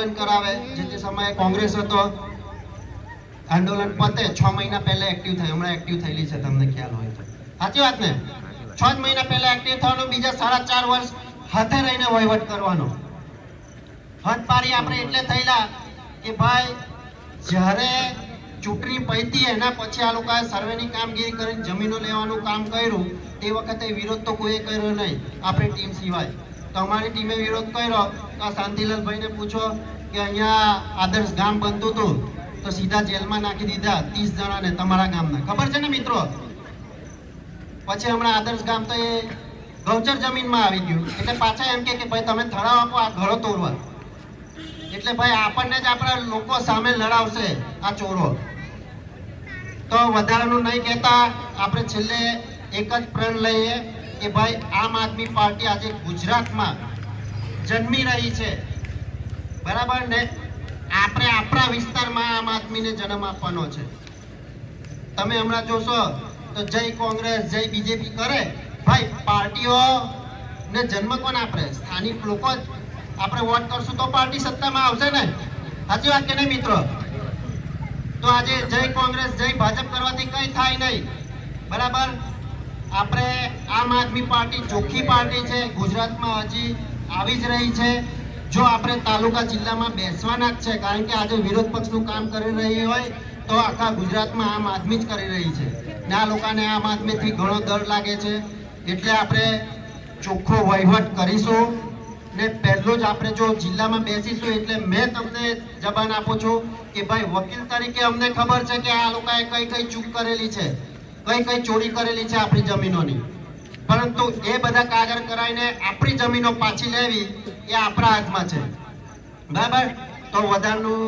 આંદોલન કરાવે. જે તે સમયે કોંગ્રેસ હતો, આંદોલન પતે 6 મહિના પહેલા એક્ટિવ થઈ, હમણાં એક્ટિવ થયેલી છે, તમને ખ્યાલ હોય તો. સાચી વાત ને? 6 મહિના પહેલા એક્ટિવ થવાનું, બીજા 4.5 વર્ષ હાથે રહીને વહીવટ કરવાનો. હદપારી આપણે એટલે થયેલા કે ભાઈ જ્યારે ચૂંટણી પૈતી એના પછી આ લોકોએ સર્વેની કામગીરી કરીને જમીનો લેવાનું કામ કર્યું. તે વખતે વિરોધ તો કોઈ કર્યો નહીં આપણી ટીમ સિવાય. તો અમારી ટીમે વિરોધ કર્યો. તો શાંતિલાલભાઈને પૂછો કે અહીંયા આદર્શ ગામ બનતું હતું તો સીધા જેલમાં નાખી દીધા 30 જણાને તમારા ગામના. ખબર છે ને મિત્રો? પછી હમણાં આદર્શ ગામ તો એ ગૌચર જમીનમાં આવી ગયું. એટલે પાછા એમ કે ભાઈ તમે ઠરાવ આપો આ ઘરો તોડવા. એટલે ભાઈ આપણને જ આપણા લોકો સામે લડાવશે આ ચોરો. તો વધારાનું નહીં કહેતા આપણે છેલ્લે એક જ પ્રણ લઈએ કે ભાઈ આમ આદમી પાર્ટી આજે ગુજરાતમાં જન્મી રહી છે, બરાબર ને? આપણે આપણા વિસ્તારમાં આમ આદમીને જન્મ આપવાનો છે. તમે હમણાં જોશો તો જય કોંગ્રેસ જય બીજેપી કરે. ભાઈ પાર્ટીઓ ને જન્મ કોણ આપે? સ્થાનિક લોકો જ. આપણે વોટ કરશું તો પાર્ટી સત્તામાં આવશે ને? સાચી વાત કે નહીં મિત્રો? તો આજે જય કોંગ્રેસ જય ભાજપ કરવાથી કઈ થાય નહીં, બરાબર? આપણે આમ આદમી પાર્ટી ચોખ્ખી પાર્ટી છે, ગુજરાતમાં હજી આવી જ રહી છે. જો આપણે તાલુકા જિલ્લામાં બેસવાના જ છે, કારણ કે આજે વિરોધ પક્ષનું કામ કરી રહી હોય તો આખા ગુજરાતમાં આમ આદમી જ કરી રહી છે ને આ લોકોને આમ આદમીથી ઘણો ડર લાગે છે. એટલે આપણે ચોખ્ખો વહીવટ કરીશું ને પહેલું જ આપણે જો જિલ્લામાં બેસીશું એટલે મેં તમને જબાન આપું છું કે ભાઈ વકીલ તરીકે અમને ખબર છે કે આ લોકોએ કઈ કઈ ચૂક કરેલી છે, કઈ કઈ ચોરી કરેલી છે આપણી જમીનોની. પરંતુ એ બધા કાગળ કરાવીને આપણી જમીનો પાછી લેવી એ આપણા હાથમાં છે, બરાબર? તો વધારનું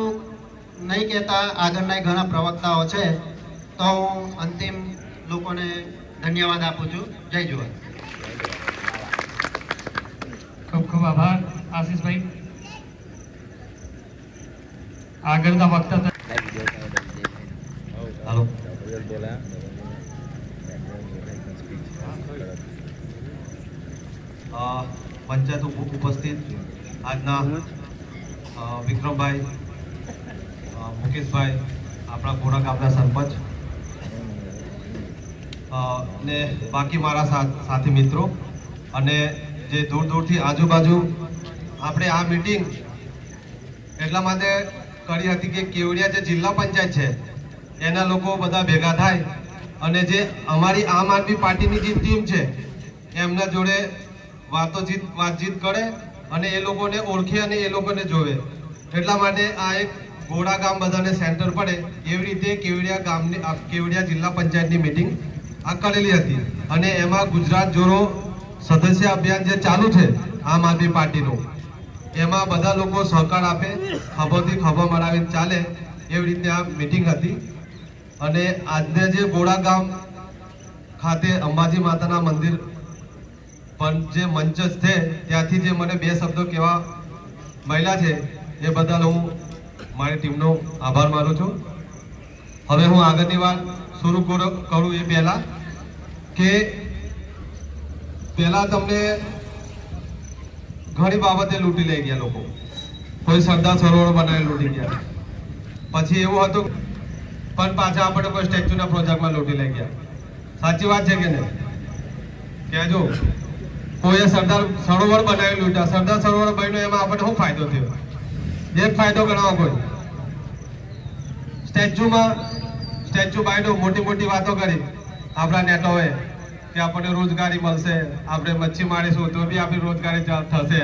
નહીં કહેતા, આગળના ઘણા પ્રવક્તાઓ છે, તો હું અંતિમ લોકોને ધન્યવાદ આપું છું. જય જુહાર. ખૂબ ખૂબ આભાર આશીષભાઈ. આગળના વક્તા હાલો. પંચાયત ઉપસ્થિત આજના વિક્રમભાઈ, મુકેશભાઈ, આપણા ગોરા ગામના સરપંચ ને બાકી મારા સાથી મિત્રો અને જે દૂર દૂરથી આજુબાજુ આપણે આ મીટિંગ એટલા માટે કરી હતી કે કેવડિયા જે જિલ્લા પંચાયત છે એના લોકો બધા ભેગા થાય અને જે અમારી આમ આદમી પાર્ટીની જે ટીમ છે એમના જોડે વાતચીત કરે અને એ લોકોને ઓળખે અને એ લોકોને જોવે. એટલા માટે આ એક ગોળા ગામ બધાને સેન્ટર પડે એવી રીતે કેવડિયા જિલ્લા પંચાયતની મીટિંગ આ કરેલી હતી. અને એમાં ગુજરાત જોડો સદસ્ય અભિયાન જે ચાલુ છે આમ આદમી પાર્ટીનું, એમાં બધા લોકો સહકાર આપે, ખભાથી ખભા મરાવીને ચાલે એવી રીતે આ મીટિંગ હતી. અને આજને જે ગોળા ગામ ખાતે અંબાજી માતાના મંદિર પણ જે મંચ છે ત્યાંથી જે મને 2 શબ્દો કહેવા મળ્યા છે એ બદલ હું મારી ટીમનો આભાર માનું છું. હવે હું આગળની વાત શરૂ કરું એ પહેલા કે પહેલા તમને ઘણી બાબતે લૂંટી લઈ ગયા લોકો. કોઈ સરદાર સરોવર બનાવી લૂંટી ગયા, પછી એવું હતું પણ પાછા આપણે કોઈ સ્ટેચ્યુના પ્રોજેક્ટમાં લૂંટી લઈ ગયા. સાચી વાત છે કે નહીં? કહેજો. કોઈએ સરદાર સરોવર બનાવી લૂંટ્યા, સરદાર સરોવર બન્યું એમાં આપણને શું ફાયદો થયો? એક ફાયદો ગણાવો. કોઈ સ્ટેચ્યુ બાંધ્યું, મોટી મોટી વાતો કરી આપણા નેતાઓએ કે આપણને રોજગારી મળશે, આપણે મચ્છી મારીશું તો બી આપણી રોજગારી થશે.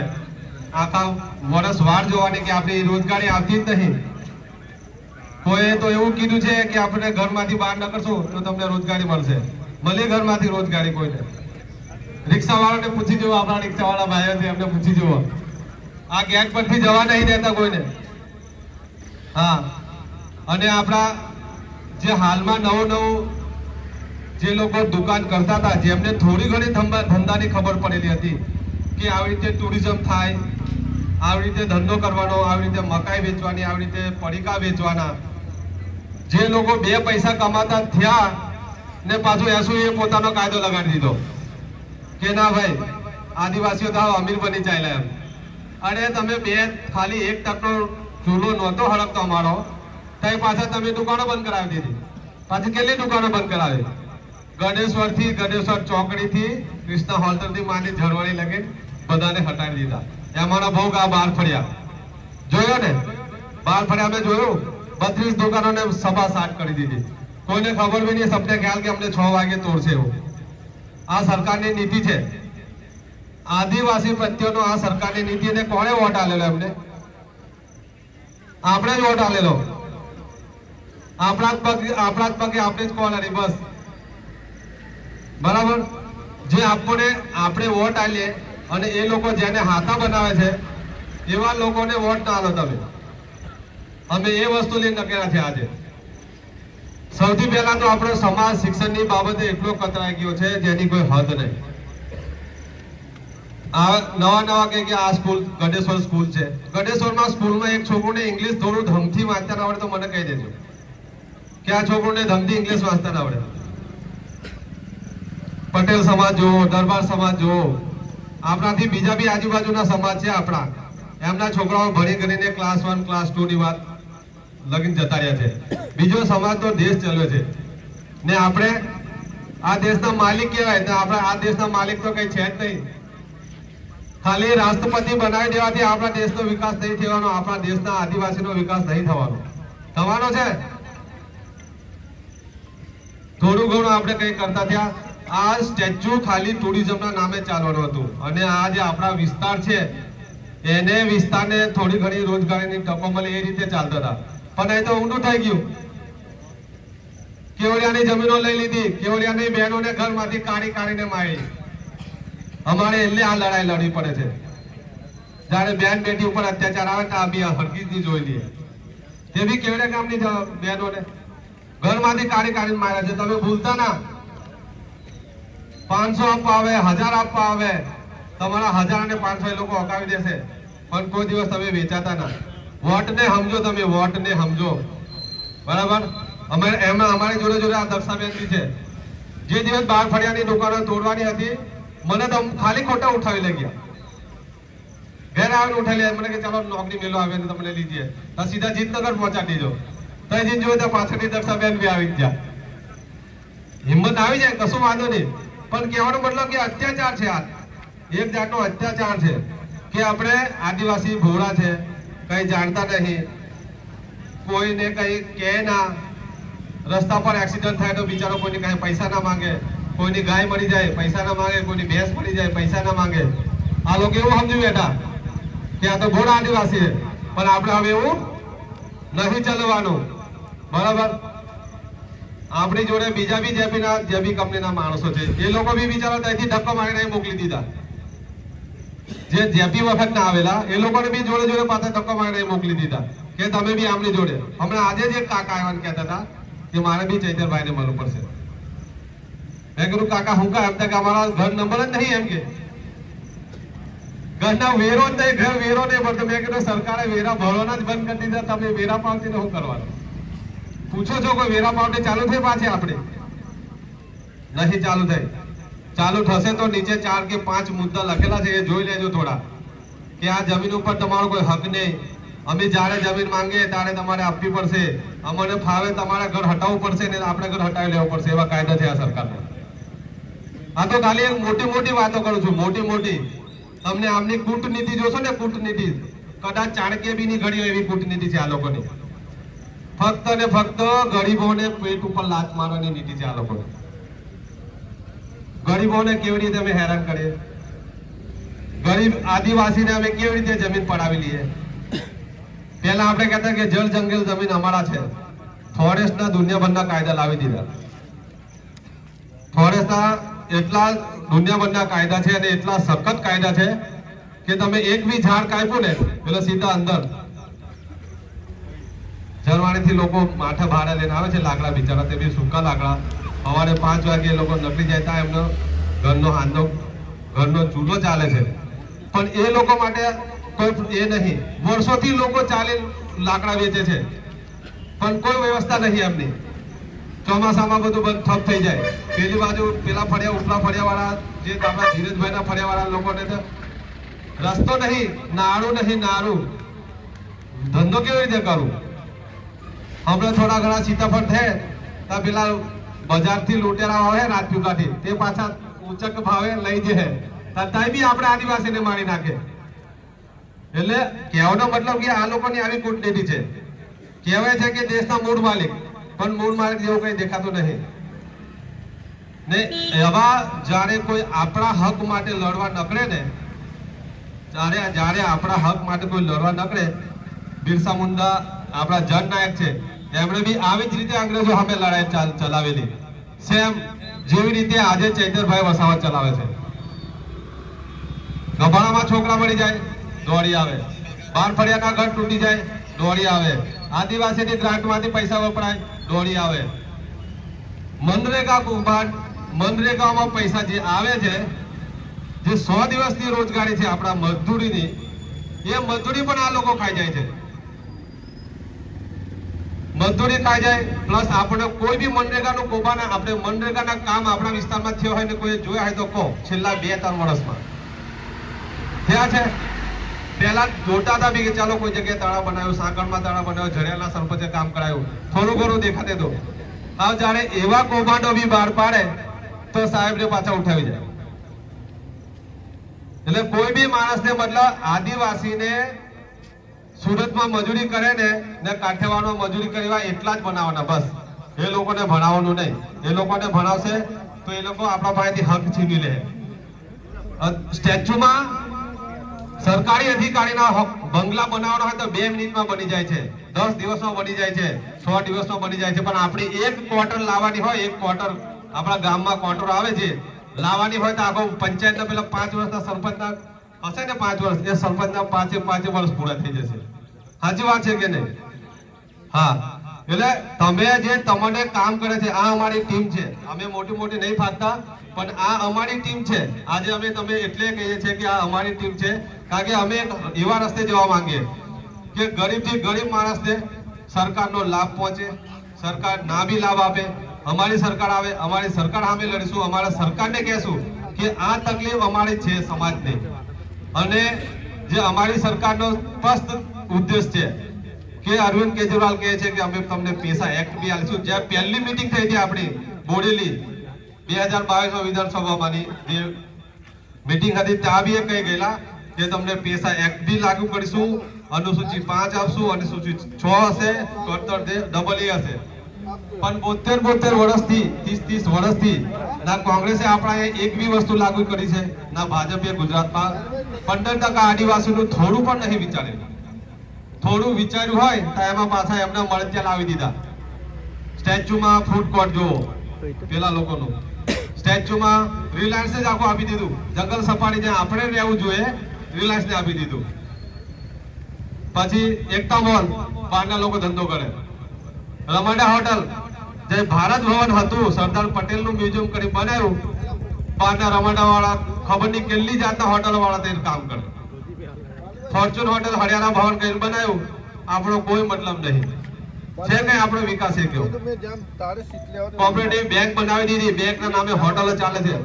આખા વર્ષ વાર જોવાની કે આપણી રોજગારી આવતી જ નહીં. કોઈએ તો એવું કીધું છે કે આપણે ઘરમાંથી બહાર ન કરશું તો તમને રોજગારી મળશે. મળી ઘરમાંથી રોજગારી કોઈને? રિક્ષાવાળાને પૂછી જુઓ, આપણા રિક્ષાવાળા ભાઈઓ છે એમને પૂછી જુઓ. આ ગેટ પરથી જવા નહીં દેતા કોઈને. હા, અને આપણા જે હાલમાં નવું જે લોકો દુકાન કરતા હતા, જેમને થોડી ઘણી ધંધાની ખબર પડેલી હતી કે આવી રીતે ટુરિઝમ થાય, આવી રીતે ધંધો કરવાનો, આવી રીતે મકાઈ વેચવાની, આવી રીતે પડીકા વેચવાના, જે લોકો 2 પૈસા કમાતા થયા ને પાછું એસુએ પોતાનો કાયદો લગાડી દીધો કે ના ભાઈ આદિવાસીઓ તો અમીર બની ચાલ્યા એમ. અને તમે ખાલી 1% ચૂલો નહોતો હળગતો અમારો, તઈ પાછા તમે દુકાનો બંધ કરાવી દીધી. પાછી કેટલી દુકાનો બંધ કરાવી? ગણેશ્વર ચોકડીથી કૃષ્ણ હોટલથી માંડી ઝરવાણી લગે બધાને હટાવી દીધા. એમાંનો ભોગ આ બાર ફળિયા જોયો ને? બાર ફળિયા મેં જોયું 32 દુકાનોને સભા સાટ કરી દીધી. કોઈને ખબર બી નહીં, સપને ખ્યાલ કે અમને 6 વાગે તોડશે એવું. આ સરકારની નીતિ છે, આદિવાસી પ્રત્યેનો આ સરકારની નીતિ. અને કોણે વોટ આલેલો એમને? આપણે જ વોટ આલેલો. આપણા જ પગે આપણે જ કોલ આલી, બસ. બરાબર? જે આપણે વોટ આલીએ અને એ લોકો જેને હાથા બનાવે છે એવા લોકોને વોટ ના આલો તમે. અમે એ વસ્તુ લઈને નકેલા છે આજે. સૌથી પહેલા તો આપણો સમાજ શિક્ષણની બાબતે એટલો કતરાઈ ગયો છે જેની કોઈ હદ નહીં. આ નવા કે આ સ્કૂલ ગઢેશ્વર સ્કૂલ છે. ગઢેશ્વરમાં સ્કૂલમાં એક છોકરોને ઇંગ્લિશ થોડું ધમથી વાંચતા ના આવડે તો મને કહી દેજો કે આ છોકરોને ધમથી ઇંગ્લિશ વાંચતા ના આવડે. પટેલ સમાજ જુઓ, દરબાર સમાજ જુઓ, આપણાથી બીજા બી આજુબાજુના સમાજ છે આપણા, એમના છોકરાઓ ભણી કરીને ક્લાસ 1 ક્લાસ 2 ની વાત લગીને જતા રહ્યા છે. બીજો સમાજ તો દેશ ચાલ્યો છે ને આપણે આ દેશના માલિક કહેવાય ને આપણે આ દેશના માલિક તો કઈ છે જ નહીં. ખાલી રાષ્ટ્રપતિ બનાવી દેવાથી આપણા દેશનો વિકાસ નહીં થવાનો, આપણા દેશના આદિવાસીનો વિકાસ નહીં થવાનો છે. થોડું ઘણું આપણે કઈ કરતા થયા. આ સ્ટેચ્યુ ખાલી ટુરિઝમના નામે ચાલવાનું હતું અને આ જે આપણા વિસ્તાર છે એને વિસ્તારને થોડી ઘણી રોજગારીની તકો મળે એ રીતે ચાલતા હતા. પણ અહીં તો ઊંધું થઈ ગયું. કેવડિયાની જમીનો લઈ લીધી, કેવડિયાની બહેનોને ઘરમાંથી કાઢીને મારી. અમારે એટલે આ લડાઈ લડવી પડે છે. જયારે બેન બેટી ઉપર અત્યાચાર આવે તો આ બી હરગીજની જોઈ લઈએ. તે બી કેવડિયા ગામની બહેનોને ઘરમાંથી કાઢીને માર્યા છે. તમે ભૂલતા ના. 500 આપવા આવે, 1000 આપવા આવે, તમારા 1000 અને 500 એ લોકો હકાવી દેશે, પણ કોઈ દિવસ તમે વેચાતા ના. વોટને સમજો, તમે વોટને સમજો. બરાબર? અમારી જોડે આ દક્ષાબેન બી છે. જે દિવસ બાર ફળિયાની દુકાનો તોડવાની હતી મને તો ખાલી ખોટા ઉઠાવી લઈ ગયા. ઘેર આવીને ઉઠાવી લે. મને કે ચાલો નોકરી મેલો આવે ને તમને લીધીએ તો સીધા જીતનગર પહોંચાડી દો. તો જીત જોયું તો પાછળની દક્ષાબેન બી આવી ગયા. હિંમત આવી જાય, કશું વાંધો નહીં. પણ કહેવાનો મતલબ કે અત્યાચાર છે. આ એક જાતનો અત્યાચાર છે કે આપણે આદિવાસી ભોળા છે, કઈ જાણતા નહીં, કોઈને કઈ કે ના. રસ્તા પર એક્સિડન્ટ થાય તો બિચારો કોઈને કઈ પૈસા ના માંગે, કોઈની ગાય મરી જાય પૈસા ના માંગે, કોઈની ભેંસ મરી જાય પૈસા ના માંગે. આ લોકો એવું સમજી બેઠા કે આ તો ભોળા આદિવાસી છે. પણ આપણે હવે એવું નહીં ચાલવાનું. બરાબર? આપણી જોડે બીજા બી જેબી કંપનીના માણસો છે, એ લોકો બી બિચારા ત્યાંથી ધક્કો મારીને મોકલી દીધા. જે જેપી વખત ના આવેલા એ લોકોને બી જોડે પાછા ધક્કો મારીને મોકલી દીધા કે તમે બી આમની જોડે. હમણાં આજે જ એક કાકા આવ્યા કહેતા હતા કે મારે બી ચૈતરભાઈને મળવું પડશે. મેં કીધું કાકા હું કા? એમ કે અમારા ઘર નંબર જ નહીં. એમ કે ઘરના વેરો જ નહીં, ઘર વેરો નહીં ભરતો. મેં કીધું સરકારે વેરા ભરવાના જ બંધ કરી દીધા, તમે વેરા પાવતી શું કરવાનું? પૂછો છો કોઈ વેરા પાવતી ચાલુ થઈ? પાછી આપણે નહીં ચાલુ થઈ. ચાલુ થશે તો નીચે 4 કે 5 મુદ્દા લખેલા છે, એ જોઈ લેજો થોડા, કે આ જમીન ઉપર તમારો કોઈ હક નહીં. અમે જ્યારે જમીન માંગીએ ત્યારે તમારે આપવી પડશે, અમને ફાવે તમારા ઘર હટાવવું પડશે ને આપણે ઘર હટાવી લેવું પડશે, એવા કાયદા છે આ સરકારના. આ તો ખાલી એક મોટી વાતો કરું છું, મોટી. તમને આમની કૂટનીતિ જોશો ને, કૂટનીતિ કદાચ ચાણક્ય બી ની ઘડી એવી કૂટનીતિ છે આ લોકોની. ફક્ત ને ફક્ત ગરીબોને પેટ ઉપર લાત મારવાની નીતિ છે આ લોકોની. ગરીબોને કેવી રીતે અમે હેરાન કરીએ, ગરીબ આદિવાસીને અમે કેવી રીતે જમીન પડાવી લઈએ. પહેલા આપણે કહેતા કે જળ જંગલ જમીન અમારા છે. ફોરેસ્ટના દુનિયાભરના કાયદા લાવી દીધા. ફોરેસ્ટના એટલા દુનિયાભરના કાયદા છે અને એટલા સખત કાયદા છે કે તમે એક બી ઝાડ કાપ્યું ને એટલે સીધા અંદર. ઝરવાણીથી લોકો માથે ભાડા લઈને આવે છે લાકડા, બિચારા તે બી સૂકા લાકડા. સવારે 5 વાગે એ લોકો નકળી જતા એમનો ઘરનો ચૂલો ચાલે છે. પણ એ લોકો માટે કોઈ એ નહીં. વર્ષોથી લોકો ચાલે લાકડા વેચે છે પણ કોઈ વ્યવસ્થા નહીં એમની. ચોમાસામાં બધું બંધ ઠપ થઈ જાય. પેલી બાજુ પેલા ફળિયા ઉપલા ફળિયા વાળા જે આપણા ધીરજભાઈના ફળિયા વાળા લોકોને તો રસ્તો નહીં, નાળું નહીં, નારું ધંધો કેવી રીતે કરું? હમણાં થોડા ઘણા સીતાફળ થાય તો પેલા બજારથી લૂંટેરા આવે રાજપીપળાથી તે પાછા ઉચક ભાવે લઈ જાય તથાય બી આપણે આદિવાસીને મારી નાખે. એટલે કહેવાનો મતલબ કે આ લોકોની આવી કૂટનીતિ છે. કહેવાય છે કે દેશના મૂળ માલિક, પણ મૂળ માલિક જેવું કઈ દેખાતું નહીં ને. એવા જ્યારે કોઈ આપણા હક માટે લડવા નકળે ને, જ્યારે આપણા હક માટે કોઈ લડવા નકળે, બિરસા મુંડા આપણા જનનાયક છે, એમણે બી આવી જ રીતે અંગ્રેજો સામે લડાઈ ચલાવેલી. સેમ જેવી રીતે આજે ચૈતરભાઈ વસાવત ચલાવે છે. ગભાણામાં છોકરા મળી જાય દોડી આવે, બાર ફળિયાના ઘર તૂટી જાય દોડી આવે, આદિવાસીની ગ્રાન્ટમાંથી પૈસા વપરાય દોડી આવે. મનરેગા કૌભાંડ, મનરેગામાં પૈસા જે આવે છે, જે 100 દિવસની રોજગારી છે આપણા મજદૂરીની, એ મજદૂરી પણ આ લોકો ખાઈ જાય છે. મજદૂરી ખાઈ જાય પ્લસ આપણે કોઈ બી મનરેગાનું કૌભાંડ, આપણે મનરેગાના કામ આપણા વિસ્તારમાં થયો હોય ને કોઈ જોયા હોય તો કહો છેલ્લા 2-3 વર્ષમાં થયા છે. પહેલા જોતા હતા બી કે ચાલો કોઈ જગ્યાએ તળાવ બનાવ્યું, સાંકળમાં તળાવ બનાવ્યું, જડિયાના સરપંચે કામ કરાયું, થોડું ઘણું દેખાતે તો. હવે જ્યારે એવા કૌભાંડો બી બહાર પાડે તો સાહેબને પાછા ઉઠાવી જાય. એટલે કોઈ બી માણસને મતલબ આદિવાસીને સુરતમાં મજૂરી કરે ને કાઠિયાવાડમાં મજૂરી કરવા એટલા જ બનાવવાના, બસ. એ લોકોને ભણાવવાનું નહીં. એ લોકોને ભણાવશે તો એ લોકો આપણા પાસેથી હક છીનવી લે. સ્ટેચ્યુમાં સરકારી અધિકારીના બંગલા બનાવવાનો હોય તો 2 મિનિટમાં બની જાય છે, 10 દિવસમાં બની જાય છે, 100 દિવસમાં બની જાય છે. પણ આપણી એક ક્વાર્ટર લાવવાની હોય, એક ક્વાર્ટર આપણા ગામમાં ક્વાર્ટર આવે છે લાવવાની હોય તો આખો પંચાયતના પેલા 5 વર્ષના સરપંચના હશે ને 5 વર્ષ, એ સરપંચના 5 વર્ષ પૂરા થઈ જશે. સાચી વાત છે કે નહીં? હા. એટલે તમે જે તમને કામ કરે છે, આ અમારી ટીમ છે. અમે મોટી મોટી નહીં ફાટતા, પણ આ અમારી ટીમ છે. આજે અમે તમે એટલે કહીએ છીએ કે આ અમારી ટીમ છે, કારણ કે અમે એવા રસ્તે જવા માંગીએ કે ગરીબથી ગરીબ માણસને સરકારનો લાભ પહોંચે, સરકાર ના બી લાભ આપે. અમારી સરકાર આવે, અમારી સરકાર સામે લડીશું, અમારા સરકારને કહેશું કે આ તકલીફ અમારી છે સમાજની. અને જે અમારી સરકારનો સ્પષ્ટ ઉદ્દેશ છે કે અરવિંદ કેજરીવાલ કહે છે કે અમે તમને પૈસા એક્ટ બી આપીશું. જ્યાં પહેલી મીટિંગ થઈ હતી આપણી બોડેલી 2022 વિધાનસભામાંની જે મીટિંગ હતી, ત્યાં બી એ કહી ગયેલા કે તમને પૈસા એક્ટ બી લાગુ કરીશું, અનુસૂચિ 5 આપશું, અનુસૂચિ 6 હશે, 73 ડબલ એ હશે. પણ 72 વર્ષથી 30 વર્ષથી ના કોંગ્રેસે આપણા એક બી વસ્તુ લાગુ કરી છે, ના ભાજપે ગુજરાતમાં 15% આદિવાસીનું થોડું પણ નહીં વિચારેલું. થોડું વિચાર્યું હોય તો એમાં પાછા એમને મળતિયા લાવી દીધા. સ્ટેચ્યુમાં ફૂડ કોર્ટ જોવો પેલા લોકોનું, સ્ટેચ્યુમાં રિલાયન્સે જ આખું આપી દીધું. જંગલ સફારી જ્યાં આપણે રહેવું જોઈએ રિલાયન્સને આપી દીધું. પછી એકતા મોલ બહારના લોકો ધંધો કરે. રમાડા હોટલ જે ભારત ભવન હતું, સરદાર પટેલનું મ્યુઝિયમ કરી બનાવ્યું, બહારના રમાડા વાળા ખબર નહીં કેટલી જાતના હોટલ વાળા તે કામ કરે. ફોર્ચ્યુન હોટલ હરિયાણા ભવન કરીને બનાવ્યું, આપણો કોઈ મતલબ નહીં છે. કઈ આપણો વિકાસ છે કયો? કોઓપરેટિવ બેંક બનાવી દીધી, બેંકના નામે હોટલો ચાલે છે.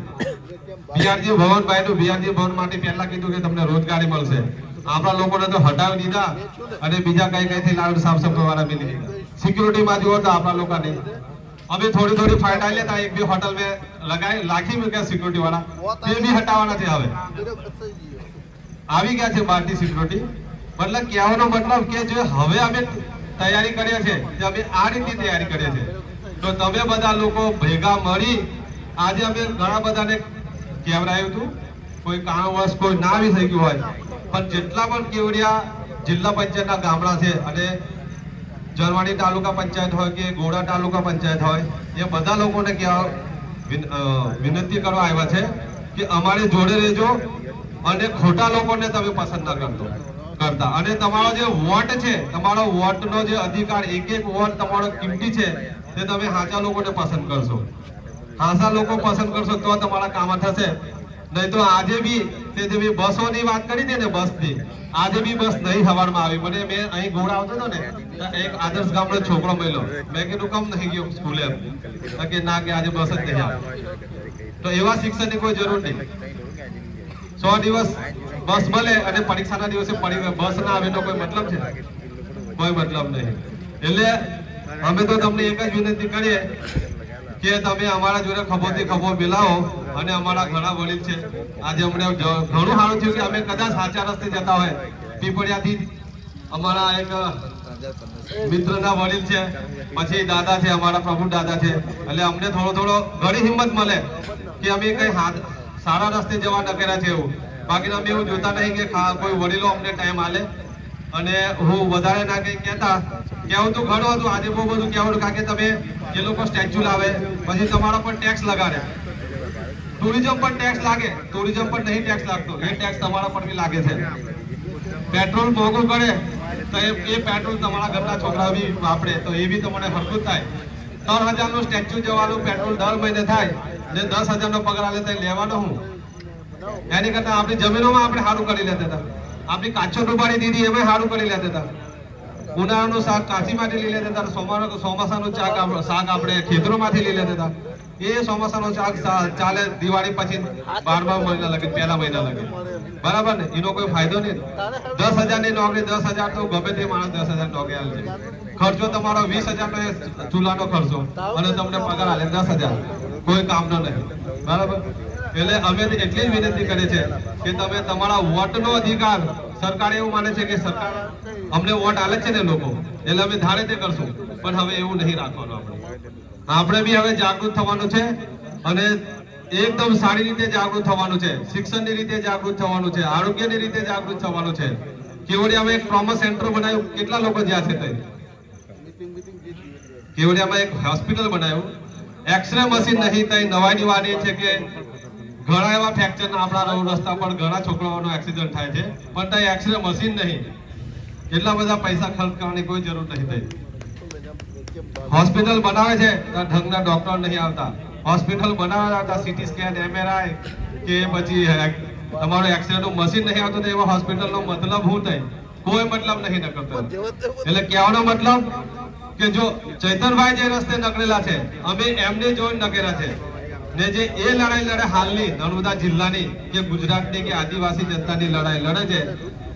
બીઆરજી ભવન બાયનું, બીઆરજી ભવન માટે પહેલા કીધું કે તમને રોજગારી મળશે, આપણા લોકોને તો હટાવી દીધા અને બીજા કઈ કઈથી લાવીને સાફ સફાઈ વાળા મિલી દીધા. સિક્યુરિટીમાં જુઓ તો આપણા લોકોને અમે થોડી ફાયદા લેતા, એક બે હોટલ મેં લગાવી લાખી મૂક્યા સિક્યુરિટી વાળા, તે બી હટાવવાના છે. હવે આવી ગયા છે બહારથી સિક્યુરિટી. મતલબ કહેવાનો મતલબ કે જે હવે અમે તૈયારી કરીએ છીએ, અમે આ રીતે તૈયારી કરીએ છીએ. તો તમે બધા લોકો ભેગા મળી આજે અમે ઘણા બધાને કહેવડાવ્યું હતું, કોઈ કારણવશ કોઈ ના આવી થઈ ગયું હોય, પણ જેટલા પણ કેવડિયા જિલ્લા પંચાયતના ગામડા છે અને જરવાણી તાલુકા પંચાયત હોય કે ગોડા તાલુકા પંચાયત હોય, એ બધા લોકોને વિનંતી કરવા આવ્યા છે કે અમારી જોડે રહેજો અને ખોટા લોકોને તમે પસંદ ના કરતા. અને તમારો જે વોટ છે, તમારો વોટનો જે અધિકાર, એક વોટ તમારો કિંમતી છે, તે તમે સાચા લોકોને પસંદ કરશો. સાચા લોકો પસંદ કરશો તો તમારા કામ થશે. નહીં તો આજે બી તે જે બસોની વાત કરી હતી ને, બસની આજે બી બસ નહીં સવારમાં આવી. મને મેં અહીં ગોળ આવતો હતો ને, એક આદર્શ ગામનો છોકરો મળ્યો, મેં કીધું કમ નહીં ગયો સ્કૂલે, કે ના કે આજે બસ જ નહીં આવે. તો એવા શિક્ષણની કોઈ જરૂર નહીં. 100 દિવસ બસ મળે અને પરીક્ષાના દિવસે બસ ના આવે એનો કોઈ મતલબ છે? કોઈ મતલબ નહીં. એટલે અમે તો તમને એક જ વિનંતી કરીએ કે તમે અમારા જોડે ખભોથી ખભો મિલાવો. અને અમારા ઘણા વડીલ છે, આજે અમને ઘણું સારું થયું કે અમે કદાચ સાચા રસ્તે જતા હોય. પીપળિયાથી અમારા એક મિત્રના વડીલ છે, પછી દાદા છે, અમારા પ્રભુ દાદા છે, એટલે અમને થોડો ઘણી હિંમત મળે કે અમે કઈ સારા રસ્તે જવા નકેરા છે એવું. બાકી અમે એવું જોતા નહીં કે કોઈ વડીલો અમને ટાઈમ આલે. અને હું વધારે ના કઈ કહેતા, કહેવું તો ઘણું હતું, આજે બહુ બધું કહેવાનું. કારણ કે તમે જે લોકો સ્ટેચ્યુ લાવે પછી તમારા પર ટેક્સ લગાડે. ટુરિઝમ પર ટેક્સ લાગે, ટુરિઝમ પર નહીં ટેક્સ લાગતો, એ ટેક્સ તમારા પર બી લાગે છે. પેટ્રોલ મોંઘું કરે તો એ પેટ્રોલ તમારા ઘરના છોકરા બી વાપરે, તો એ બી તમને હરકું થાય. 3,000 નું સ્ટેચ્યુ જવાનું પેટ્રોલ દર મહિને થાય ને 10,000 નો પગાર આલે તો લેવાનો હું? એની કરતા આપણી જમીનોમાં આપણે સારું કરી લેતા હતા. આપણી કાચો ડૂબાડી દીધી એમાં સારું કરી લેતા હતા. ઉનાળાનું શાક કાચીમાંથી લઈ લેતા હતા, ચોમાસાનું શાક આપણે ખેતરોમાંથી લઈ લેતા હતા. એ ચોમાસાનું શાક ચાલે દિવાળી પછી 12મા મહિના લગે, પહેલા મહિના લગે, બરાબર ને? એનો કોઈ ફાયદો નહીં. 10,000 ની નોકરી, 10,000 તો ગમે તે માણસ 10,000 નોકરી આલે છે. ખર્ચો તમારો 20,000 નો ચૂલાનો ખર્ચો અને તમને પગાર આલે 10,000, કોઈ કામનો નહીં, બરાબર? એટલે અમે એટલી જ વિનંતી કરીએ છીએ કે તમે તમારા વોટનો અધિકાર, સરકાર એવું માને છે કે સરકાર અમને વોટ આલે છે ને લોકો, એટલે અમે ધારે તે કરશું, પણ હવે એવું નહીં રાખવાનું. આપણે બી હવે જાગૃત થવાનું છે અને એકદમ સારી રીતે જાગૃત થવાનું છે. શિક્ષણની રીતે જાગૃત થવાનું છે, આરોગ્યની રીતે જાગૃત થવાનું છે. કેવડિયામાં એક ટ્રોમા સેન્ટર બનાવ્યું, કેટલા લોકો જ્યાં છે તે? કેવડિયામાં એક હોસ્પિટલ બનાવ્યું, એક્સરે મશીન નહીં. તઈ નવાઈની વાત એ છે કે ઘણા એવા ફ્રેક્ચર આપણા રોડ રસ્તા પર ઘણા છોકરાઓનો એક્સિડન્ટ થાય છે, પણ ત્યાં એક્સરે મશીન નહીં. એટલા બધા પૈસા ખર્ચ કરવાની કોઈ જરૂર નહીં થઈ. હોસ્પિટલ બનાવે છે ત્યાં ઢંગના ડોક્ટર નહીં આવતા. હોસ્પિટલ બનાવે આવતા સીટી સ્કેન, MRI કે પછી તમારું એક્સરે નું મશીન નહીં આવતું, તો એવા હોસ્પિટલનો મતલબ શું થાય? કોઈ મતલબ નહીં નકરતો. એટલે કહેવાનો મતલબ કે જો ચૈતનભાઈ જે રસ્તે નકળેલા છે, અમે એમને જોઈને નકેલા છે ને જે એ લડાઈ લડે હાલની નર્મદા જિલ્લાની કે ગુજરાતની કે આદિવાસી જનતાની લડાઈ લડે છે,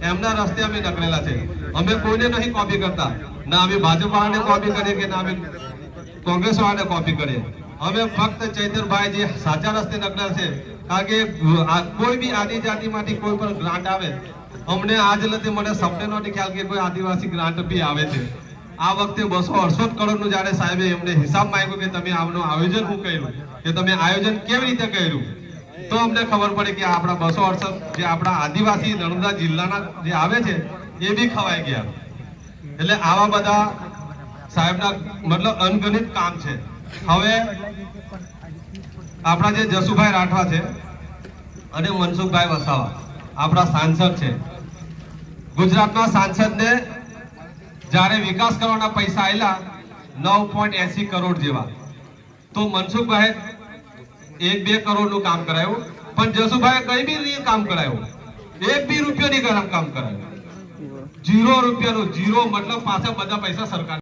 એમના રસ્તે અમે નકળેલા છે. અમે કોઈને નહીં કોપી કરતા, ના અમે ભાજપ વાળાને કોપી કરીએ કે ના અમે કોંગ્રેસ વાળાને કોપી કરીએ. અમે ફક્ત ચૈતનભાઈ જે સાચા રસ્તે નકળેલા છે. કારણ કે કોઈ બી આદિજાતિમાંથી કોઈ પણ ગ્રાન્ટ આવે, અમને આજ લગી મને સપને નહોતી ખ્યાલ કે કોઈ આદિવાસી ગ્રાન્ટ બી આવે છે. આ વખતે 268 કરોડનું જ્યારે સાહેબે એમને હિસાબ માંગ્યો કે તમે આમનું આયોજન શું કર્યું, કે તમે આયોજન કેવી રીતે કર્યું, તો અમને ખબર પડી કે આપણા 268 જે આપણા આદિવાસી નર્મદા જિલ્લાના જે આવે છે એ બી ખવાઈ ગયા. એટલે આવા બધા સાહેબના મતલબ અનગણિત કામ છે. હવે આપણા જે જસુભાઈ રાઠવા છે અને મનસુખભાઈ વસાવા આપણા સાંસદ છે. ગુજરાતના સાંસદને જ્યારે વિકાસ કરવાના પૈસા આવેલા 9.80 કરોડ જેવા, તો મનસુખભાઈ 1-2 કરોડનું કામ કરાયું, પણ જસુભાઈ કઈ બી કામ કરાયું, 1 બી રૂપિયાની કામ કરાયું, 0 રૂપિયાનું, 0 મતલબ પાછા બધા પૈસા સરકાર